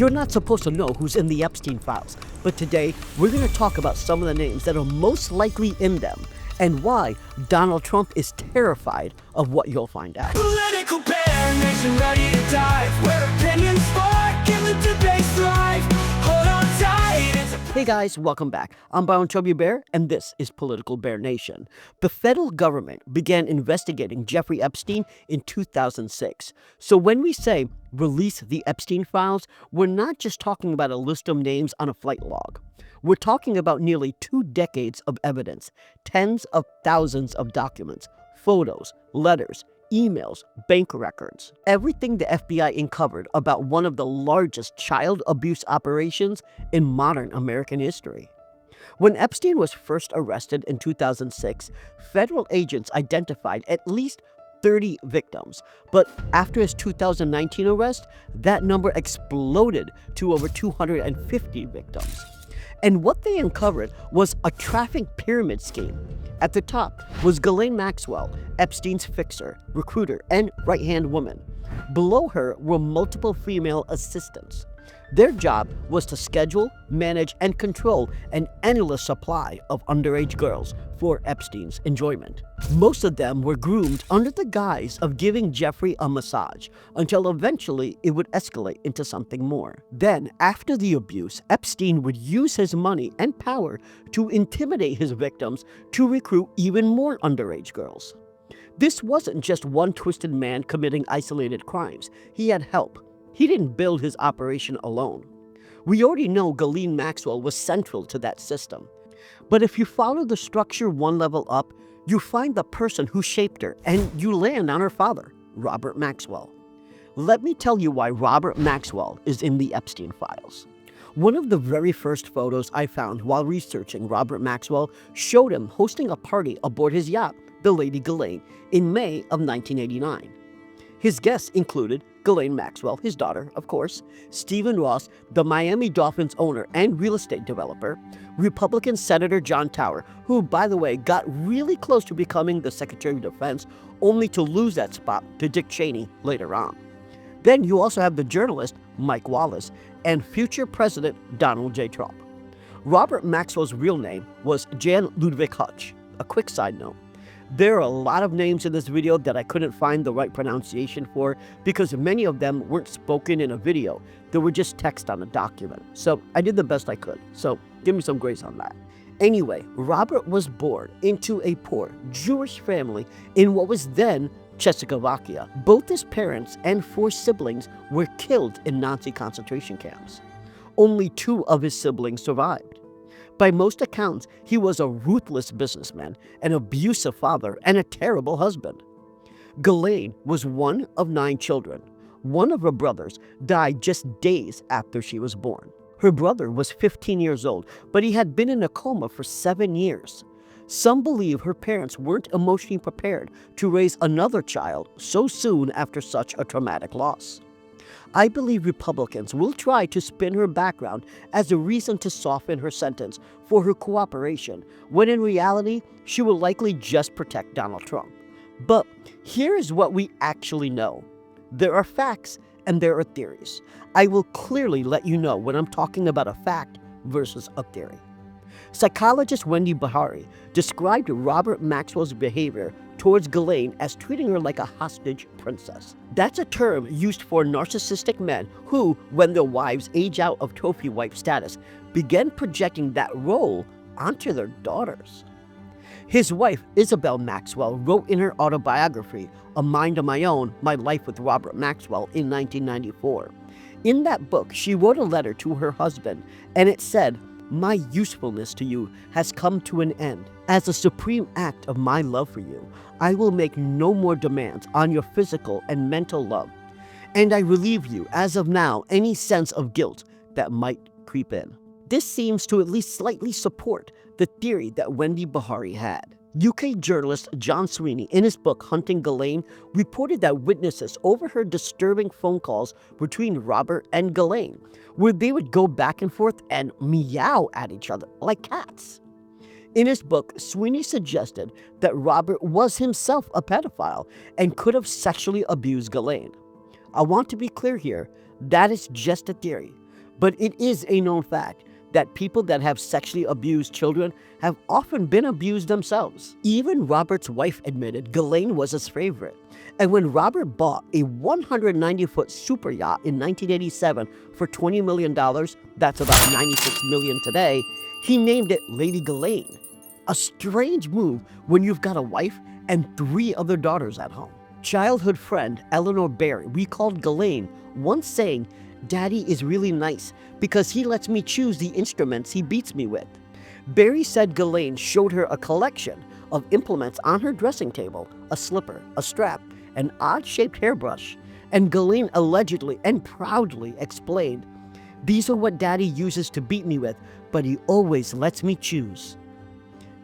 You're not supposed to know who's in the Epstein Files, but today we're going to talk about some of the names that are most likely in them and why Donald Trump is terrified of what you'll find out. Political bear nation ready to dive, where opinions spark and the debates thrive. Hold on tight. Hey guys, welcome back. I'm Byron Chubby Bear, and this is Political Bear Nation. The federal government began investigating Jeffrey Epstein in 2006. So when we say release the Epstein Files, we're not just talking about a list of names on a flight log. We're talking about nearly 2 decades of evidence, tens of thousands of documents, photos, letters, emails, bank records, everything the FBI uncovered about one of the largest child abuse operations in modern American history. When Epstein was first arrested in 2006, federal agents identified at least 30 victims, but after his 2019 arrest, that number exploded to over 250 victims. And what they uncovered was a trafficking pyramid scheme. At the top was Ghislaine Maxwell, Epstein's fixer, recruiter, and right-hand woman. Below her were multiple female assistants. Their job was to schedule, manage, and control an endless supply of underage girls for Epstein's enjoyment. Most of them were groomed under the guise of giving Jeffrey a massage, until eventually it would escalate into something more. Then, after the abuse, Epstein would use his money and power to intimidate his victims to recruit even more underage girls. This wasn't just one twisted man committing isolated crimes. He had help. He didn't build his operation alone. We already know Ghislaine Maxwell was central to that system. But if you follow the structure one level up, you find the person who shaped her, and you land on her father, Robert Maxwell. Let me tell you why Robert Maxwell is in the Epstein Files. One of the very first photos I found while researching Robert Maxwell showed him hosting a party aboard his yacht, the Lady Ghislaine, in May of 1989. His guests included Ghislaine Maxwell, his daughter, of course, Stephen Ross, the Miami Dolphins owner and real estate developer, Republican Senator John Tower, who, by the way, got really close to becoming the Secretary of Defense, only to lose that spot to Dick Cheney later on. Then you also have the journalist Mike Wallace and future President Donald J. Trump. Robert Maxwell's real name was Jan Ludwig Hutch. A quick side note. There are a lot of names in this video that I couldn't find the right pronunciation for because many of them weren't spoken in a video. They were just text on a document. So I did the best I could. So give me some grace on that. Anyway, Robert was born into a poor Jewish family in what was then Czechoslovakia. Both his parents and 4 siblings were killed in Nazi concentration camps. Only 2 of his siblings survived. By most accounts, he was a ruthless businessman, an abusive father, and a terrible husband. Ghislaine was one of 9 children. One of her brothers died just days after she was born. Her brother was 15 years old, but he had been in a coma for 7 years. Some believe her parents weren't emotionally prepared to raise another child so soon after such a traumatic loss. I believe Republicans will try to spin her background as a reason to soften her sentence for her cooperation, when in reality, she will likely just protect Donald Trump. But here is what we actually know. There are facts and there are theories. I will clearly let you know when I'm talking about a fact versus a theory. Psychologist Wendy Bahari described Robert Maxwell's behavior towards Ghislaine as treating her like a hostage princess. That's a term used for narcissistic men who, when their wives age out of trophy wife status, begin projecting that role onto their daughters. His wife, Isabel Maxwell, wrote in her autobiography, A Mind of My Own, My Life with Robert Maxwell, in 1994. In that book, she wrote a letter to her husband, and it said, "My usefulness to you has come to an end. As a supreme act of my love for you, I will make no more demands on your physical and mental love, and I relieve you, as of now, any sense of guilt that might creep in." This seems to at least slightly support the theory that Wendy Bahari had. UK journalist John Sweeney, in his book Hunting Ghislaine, reported that witnesses overheard disturbing phone calls between Robert and Ghislaine, where they would go back and forth and meow at each other like cats. In his book, Sweeney suggested that Robert was himself a pedophile and could have sexually abused Ghislaine. I want to be clear here, that is just a theory. But it is a known fact that people that have sexually abused children have often been abused themselves. Even Robert's wife admitted Ghislaine was his favorite. And when Robert bought a 190-foot super yacht in 1987 for $20 million, that's about $96 million today, he named it Lady Ghislaine. A strange move when you've got a wife and 3 other daughters at home. Childhood friend Eleanor Barry recalled Ghislaine once saying, "Daddy is really nice because he lets me choose the instruments he beats me with." Barry said Ghislaine showed her a collection of implements on her dressing table, a slipper, a strap, an odd-shaped hairbrush, and Ghislaine allegedly and proudly explained, "These are what Daddy uses to beat me with, but he always lets me choose."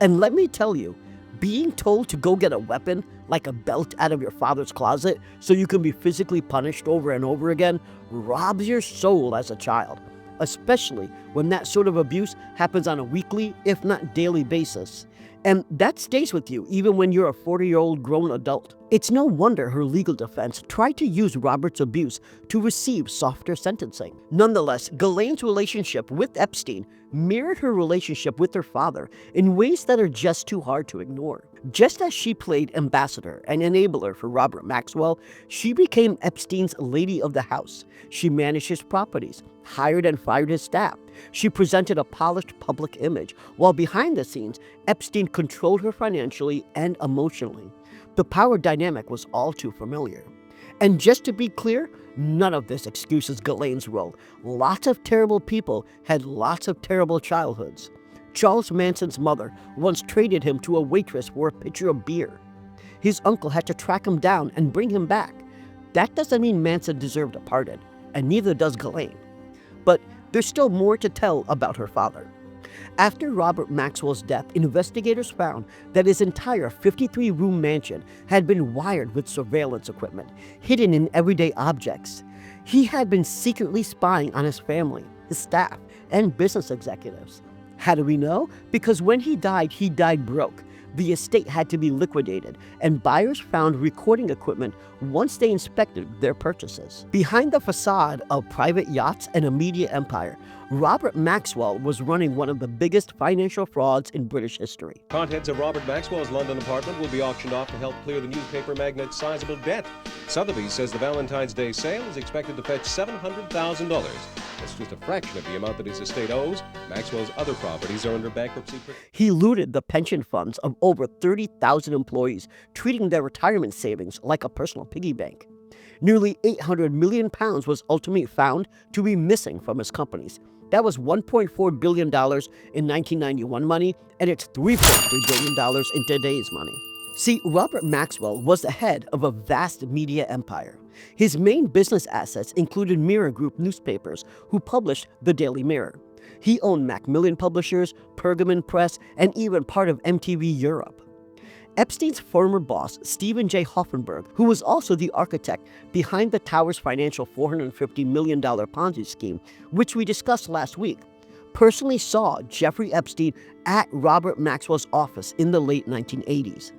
And let me tell you, being told to go get a weapon like a belt out of your father's closet so you can be physically punished over and over again robs your soul as a child, especially when that sort of abuse happens on a weekly, if not daily basis. And that stays with you even when you're a 40-year-old grown adult. It's no wonder her legal defense tried to use Robert's abuse to receive softer sentencing. Nonetheless, Ghislaine's relationship with Epstein mirrored her relationship with her father in ways that are just too hard to ignore. Just as she played ambassador and enabler for Robert Maxwell, she became Epstein's lady of the house. She managed his properties, hired and fired his staff. She presented a polished public image, while behind the scenes, Epstein controlled her financially and emotionally. The power dynamic was all too familiar. And just to be clear, none of this excuses Ghislaine's role. Lots of terrible people had lots of terrible childhoods. Charles Manson's mother once traded him to a waitress for a pitcher of beer. His uncle had to track him down and bring him back. That doesn't mean Manson deserved a pardon, and neither does Ghislaine. But there's still more to tell about her father. After Robert Maxwell's death, investigators found that his entire 53-room mansion had been wired with surveillance equipment, hidden in everyday objects. He had been secretly spying on his family, his staff, and business executives. How do we know? Because when he died broke. The estate had to be liquidated, and buyers found recording equipment once they inspected their purchases. Behind the facade of private yachts and a media empire, Robert Maxwell was running one of the biggest financial frauds in British history. Contents of Robert Maxwell's London apartment will be auctioned off to help clear the newspaper magnate's sizable debt. Sotheby's says the Valentine's Day sale is expected to fetch $700,000. That's just a fraction of the amount that his estate owes. Maxwell's other properties are under bankruptcy. He looted the pension funds of over 30,000 employees, treating their retirement savings like a personal piggy bank. Nearly £800 million was ultimately found to be missing from his companies. That was $1.4 billion in 1991 money, and it's $3.3 billion in today's money. See, Robert Maxwell was the head of a vast media empire. His main business assets included Mirror Group newspapers, who published the Daily Mirror. He owned Macmillan Publishers, Pergamon Press, and even part of MTV Europe. Epstein's former boss, Stephen J. Hoffenberg, who was also the architect behind the Towers Financial $450 million Ponzi scheme, which we discussed last week, personally saw Jeffrey Epstein at Robert Maxwell's office in the late 1980s.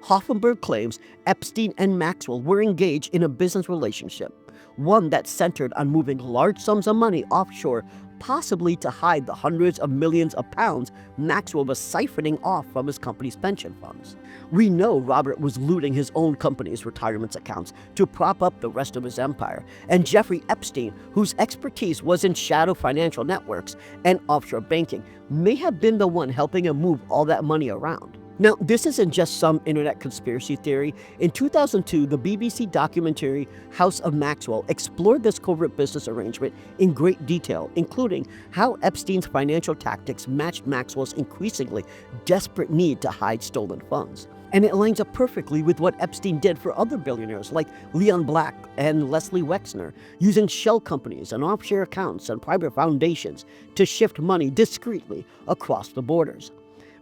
Hoffenberg claims Epstein and Maxwell were engaged in a business relationship, one that centered on moving large sums of money offshore, possibly to hide the hundreds of millions of pounds Maxwell was siphoning off from his company's pension funds. We know Robert was looting his own company's retirement accounts to prop up the rest of his empire, and Jeffrey Epstein, whose expertise was in shadow financial networks and offshore banking, may have been the one helping him move all that money around. Now, this isn't just some internet conspiracy theory. In 2002, the BBC documentary House of Maxwell explored this covert business arrangement in great detail, including how Epstein's financial tactics matched Maxwell's increasingly desperate need to hide stolen funds. And it lines up perfectly with what Epstein did for other billionaires like Leon Black and Leslie Wexner, using shell companies and offshore accounts and private foundations to shift money discreetly across the borders.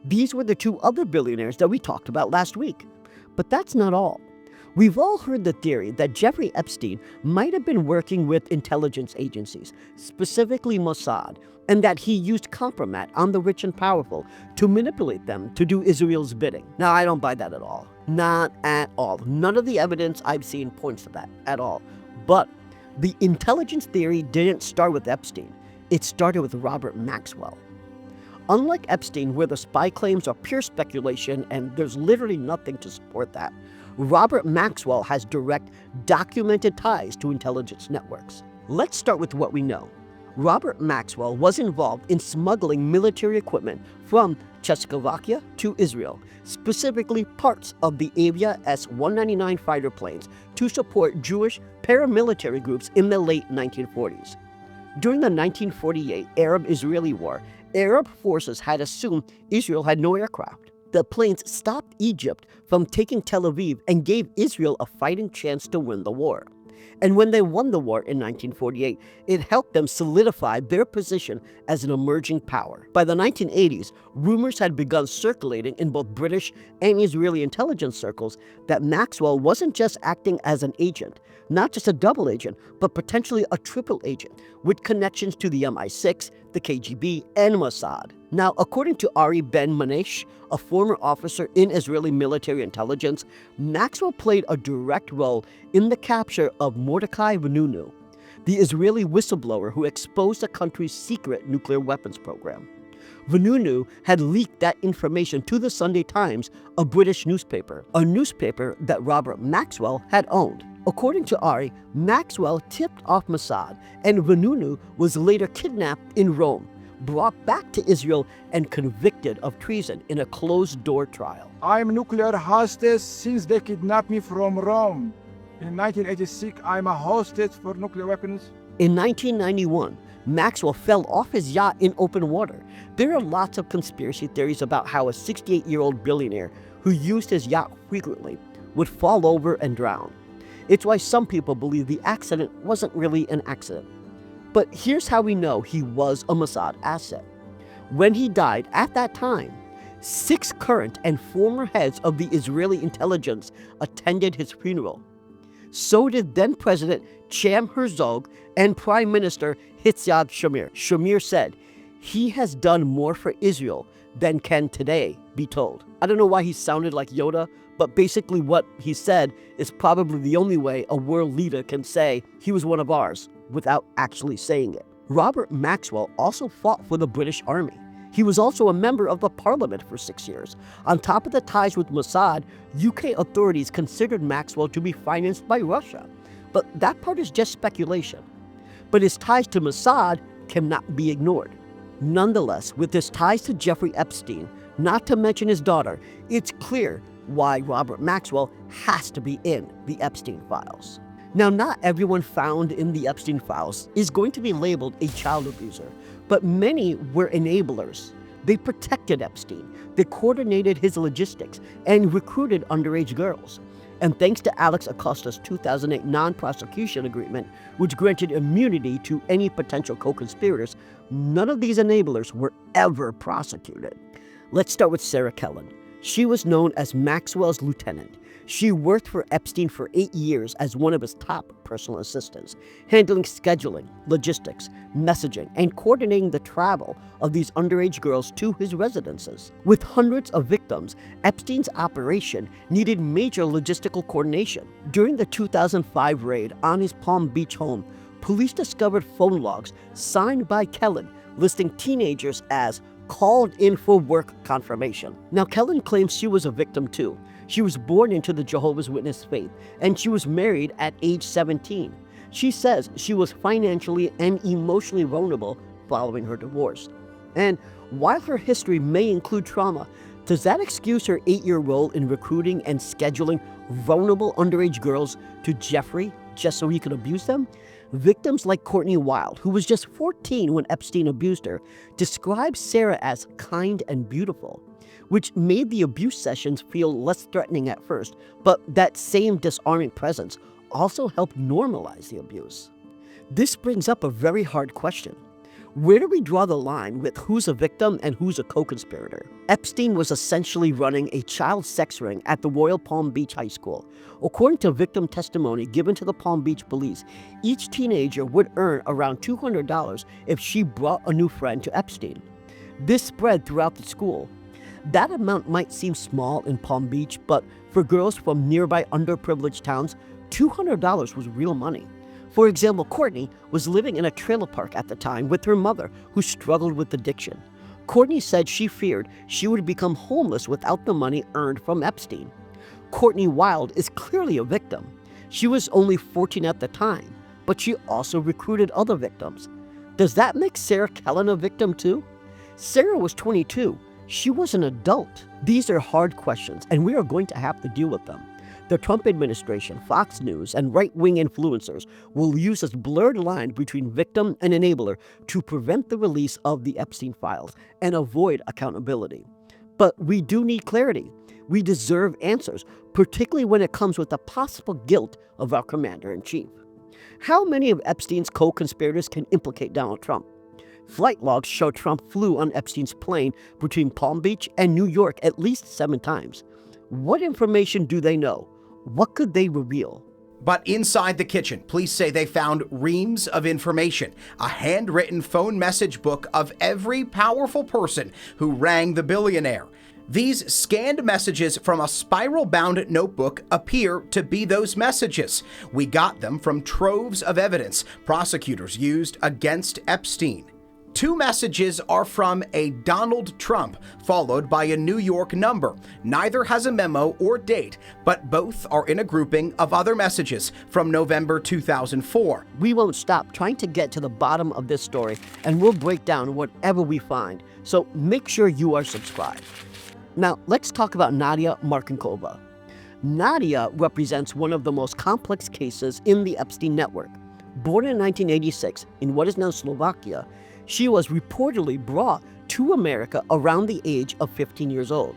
These were the 2 other billionaires that we talked about last week. But that's not all. We've all heard the theory that Jeffrey Epstein might have been working with intelligence agencies, specifically Mossad, and that he used compromat on the rich and powerful to manipulate them to do Israel's bidding. Now, I don't buy that at all. Not at all. None of the evidence I've seen points to that at all. But the intelligence theory didn't start with Epstein. It started with Robert Maxwell. Unlike Epstein, where the spy claims are pure speculation and there's literally nothing to support that, Robert Maxwell has direct, documented ties to intelligence networks. Let's start with what we know. Robert Maxwell was involved in smuggling military equipment from Czechoslovakia to Israel, specifically parts of the Avia S-199 fighter planes to support Jewish paramilitary groups in the late 1940s. During the 1948 Arab-Israeli War, Arab forces had assumed Israel had no aircraft. The planes stopped Egypt from taking Tel Aviv and gave Israel a fighting chance to win the war. And when they won the war in 1948, it helped them solidify their position as an emerging power. By the 1980s, rumors had begun circulating in both British and Israeli intelligence circles that Maxwell wasn't just acting as an agent, not just a double agent, but potentially a triple agent, with connections to the MI6, the KGB, and Mossad. Now, according to Ari Ben Manesh, a former officer in Israeli military intelligence, Maxwell played a direct role in the capture of Mordechai Vanunu, the Israeli whistleblower who exposed the country's secret nuclear weapons program. Vanunu had leaked that information to the Sunday Times, a British newspaper, a newspaper that Robert Maxwell had owned. According to Ari, Maxwell tipped off Mossad, and Vanunu was later kidnapped in Rome, brought back to Israel, and convicted of treason in a closed-door trial. I'm nuclear hostage since they kidnapped me from Rome. In 1986, I'm a hostage for nuclear weapons. In 1991, Maxwell fell off his yacht in open water. There are lots of conspiracy theories about how a 68-year-old billionaire who used his yacht frequently would fall over and drown. It's why some people believe the accident wasn't really an accident. But here's how we know he was a Mossad asset. When he died at that time, 6 current and former heads of the Israeli intelligence attended his funeral. So did then-President Chaim Herzog and Prime Minister Yitzhak Shamir. Shamir said, "He has done more for Israel than can today be told." I don't know why he sounded like Yoda, but basically what he said is probably the only way a world leader can say he was one of ours without actually saying it. Robert Maxwell also fought for the British Army. He was also a member of the parliament for 6 years. On top of the ties with Mossad, UK authorities considered Maxwell to be financed by Russia. But that part is just speculation. But his ties to Mossad cannot be ignored. Nonetheless, with his ties to Jeffrey Epstein, not to mention his daughter, it's clear why Robert Maxwell has to be in the Epstein Files. Now, not everyone found in the Epstein Files is going to be labeled a child abuser, but many were enablers. They protected Epstein, they coordinated his logistics, and recruited underage girls. And thanks to Alex Acosta's 2008 non-prosecution agreement, which granted immunity to any potential co-conspirators, none of these enablers were ever prosecuted. Let's start with Sarah Kellen. She was known as Maxwell's lieutenant. She worked for Epstein for 8 years as one of his top personal assistants, handling scheduling, logistics, messaging, and coordinating the travel of these underage girls to his residences. With hundreds of victims, Epstein's operation needed major logistical coordination. During the 2005 raid on his Palm Beach home, police discovered phone logs signed by Kellen listing teenagers as called in for work confirmation. Now, Kellen claims she was a victim too. She was born into the Jehovah's Witness faith, and she was married at age 17. She says she was financially and emotionally vulnerable following her divorce. And while her history may include trauma, does that excuse her 8-year role in recruiting and scheduling vulnerable underage girls to Jeffrey just so he could abuse them? Victims like Courtney Wild, who was just 14 when Epstein abused her, described Sarah as kind and beautiful, which made the abuse sessions feel less threatening at first, but that same disarming presence also helped normalize the abuse. This brings up a very hard question. Where do we draw the line with who's a victim and who's a co-conspirator? Epstein was essentially running a child sex ring at the Royal Palm Beach High School. According to victim testimony given to the Palm Beach police, each teenager would earn around $200 if she brought a new friend to Epstein. This spread throughout the school. That amount might seem small in Palm Beach, but for girls from nearby underprivileged towns, $200 was real money. For example, Courtney was living in a trailer park at the time with her mother, who struggled with addiction. Courtney said she feared she would become homeless without the money earned from Epstein. Courtney Wild is clearly a victim. She was only 14 at the time, but she also recruited other victims. Does that make Sarah Kellen a victim too? Sarah was 22. She was an adult. These are hard questions, and we are going to have to deal with them. The Trump administration, Fox News, and right-wing influencers will use this blurred line between victim and enabler to prevent the release of the Epstein Files and avoid accountability. But we do need clarity. We deserve answers, particularly when it comes with the possible guilt of our commander-in-chief. How many of Epstein's co-conspirators can implicate Donald Trump? Flight logs show Trump flew on Epstein's plane between Palm Beach and New York at least 7 times. What information do they know? What could they reveal? But inside the kitchen, police say they found reams of information, a handwritten phone message book of every powerful person who rang the billionaire. These scanned messages from a spiral-bound notebook appear to be those messages. We got them from troves of evidence prosecutors used against Epstein. 2 messages are from a Donald Trump, followed by a New York number. Neither has a memo or date, but both are in a grouping of other messages from November 2004. We won't stop trying to get to the bottom of this story, and we'll break down whatever we find. So make sure you are subscribed. Now, let's talk about Nadia Marcinkova. Nadia represents one of the most complex cases in the Epstein network. Born in 1986 in what is now Slovakia, she was reportedly brought to America around the age of 15 years old.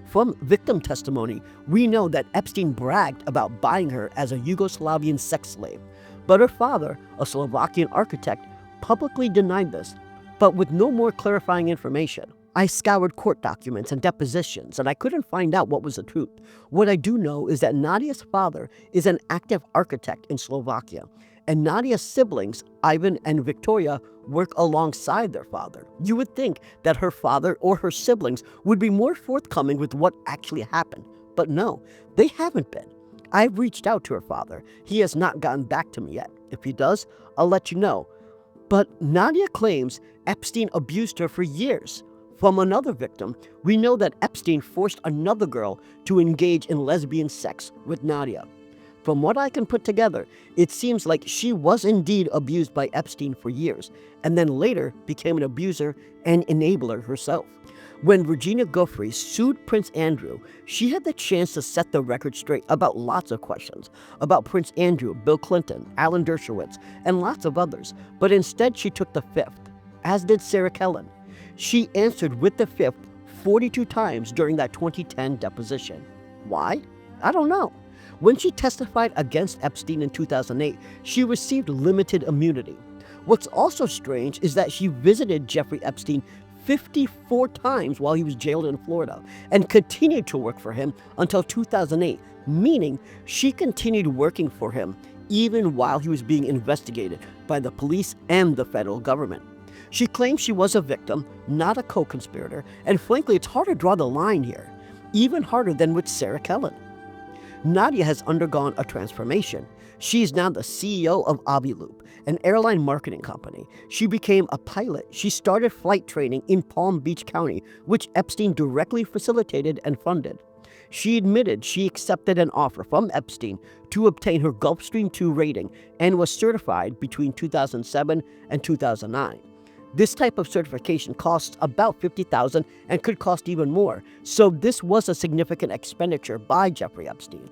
From victim testimony, we know that Epstein bragged about buying her as a Yugoslavian sex slave, but her father, a Slovakian architect, publicly denied this, but with no more clarifying information. I scoured court documents and depositions, and I couldn't find out what was the truth. What I do know is that Nadia's father is an active architect in Slovakia, and Nadia's siblings, Ivan and Victoria, work alongside their father. You would think that her father or her siblings would be more forthcoming with what actually happened, but no, they haven't been. I've reached out to her father. He has not gotten back to me yet. If he does, I'll let you know. But Nadia claims Epstein abused her for years. From another victim, we know that Epstein forced another girl to engage in lesbian sex with Nadia. From what I can put together, it seems like she was indeed abused by Epstein for years, and then later became an abuser and enabler herself. When Regina Giuffre sued Prince Andrew, she had the chance to set the record straight about lots of questions, about Prince Andrew, Bill Clinton, Alan Dershowitz, and lots of others, but instead she took the fifth, as did Sarah Kellen. She answered with the fifth 42 times during that 2010 deposition. Why? I don't know. When she testified against Epstein in 2008, she received limited immunity. What's also strange is that she visited Jeffrey Epstein 54 times while he was jailed in Florida and continued to work for him until 2008, meaning she continued working for him even while he was being investigated by the police and the federal government. She claims she was a victim, not a co-conspirator, and frankly, it's hard to draw the line here, even harder than with Sarah Kellen. Nadia has undergone a transformation. She is now the CEO of Aviloop, an airline marketing company. She became a pilot. She started flight training in Palm Beach County, which Epstein directly facilitated and funded. She admitted she accepted an offer from Epstein to obtain her Gulfstream II rating and was certified between 2007 and 2009. This type of certification costs about $50,000 and could cost even more, so this was a significant expenditure by Jeffrey Epstein.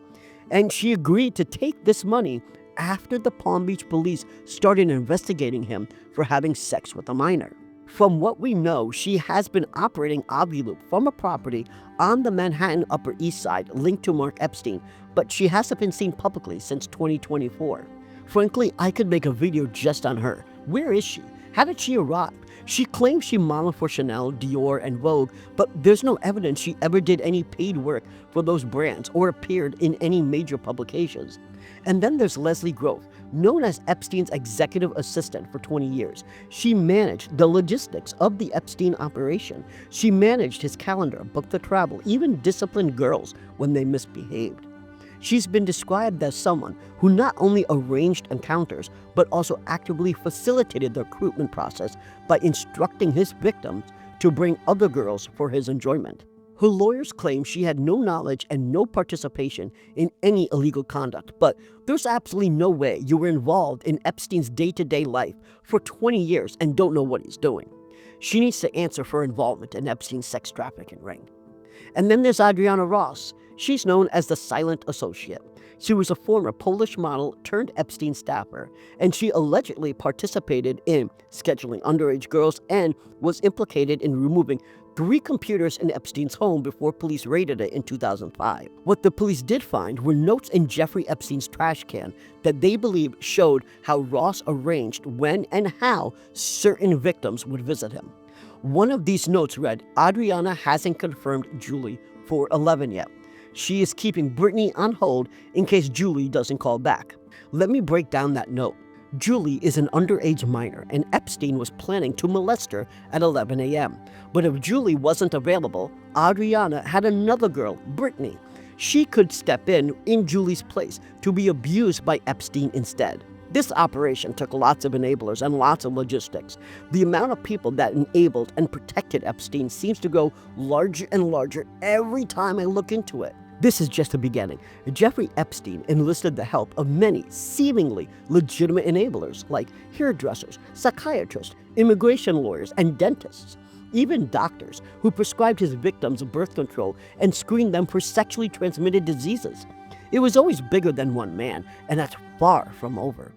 And she agreed to take this money after the Palm Beach police started investigating him for having sex with a minor. From what we know, she has been operating Aviloop from a property on the Manhattan Upper East Side linked to Mark Epstein, but she hasn't been seen publicly since 2024. Frankly, I could make a video just on her. Where is she? How did she arrive? She claims she modeled for Chanel, Dior, and Vogue, but there's no evidence she ever did any paid work for those brands or appeared in any major publications. And then there's Leslie Grove, known as Epstein's executive assistant for 20 years. She managed the logistics of the Epstein operation. She managed his calendar, booked the travel, even disciplined girls when they misbehaved. She's been described as someone who not only arranged encounters, but also actively facilitated the recruitment process by instructing his victims to bring other girls for his enjoyment. Her lawyers claim she had no knowledge and no participation in any illegal conduct, but there's absolutely no way you were involved in Epstein's day-to-day life for 20 years and don't know what he's doing. She needs to answer for involvement in Epstein's sex trafficking ring. And then there's Adriana Ross. She's known as the Silent Associate. She was a former Polish model turned Epstein staffer, and she allegedly participated in scheduling underage girls and was implicated in removing 3 computers in Epstein's home before police raided it in 2005. What the police did find were notes in Jeffrey Epstein's trash can that they believe showed how Ross arranged when and how certain victims would visit him. One of these notes read, "Adriana hasn't confirmed Julie for 11 yet. She is keeping Brittany on hold in case Julie doesn't call back." Let me break down that note. Julie is an underage minor, and Epstein was planning to molest her at 11 a.m. But if Julie wasn't available, Adriana had another girl, Brittany. She could step in Julie's place to be abused by Epstein instead. This operation took lots of enablers and lots of logistics. The amount of people that enabled and protected Epstein seems to grow larger and larger every time I look into it. This is just the beginning. Jeffrey Epstein enlisted the help of many seemingly legitimate enablers like hairdressers, psychiatrists, immigration lawyers, and dentists. Even doctors who prescribed his victims birth control and screened them for sexually transmitted diseases. It was always bigger than one man, and that's far from over.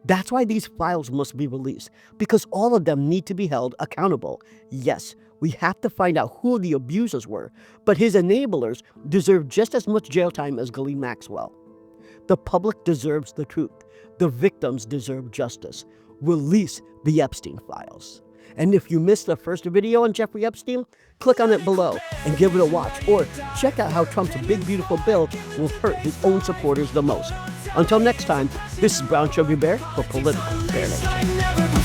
That's why these files must be released, because all of them need to be held accountable. Yes, we have to find out who the abusers were, but his enablers deserve just as much jail time as Ghislaine Maxwell. The public deserves the truth. The victims deserve justice. Release the Epstein Files. And if you missed the first video on Jeffrey Epstein, click on it below and give it a watch, or check out how Trump's big beautiful bill will hurt his own supporters the most. Until next time, this is Brown Chubby Bear for Political Bear Nation.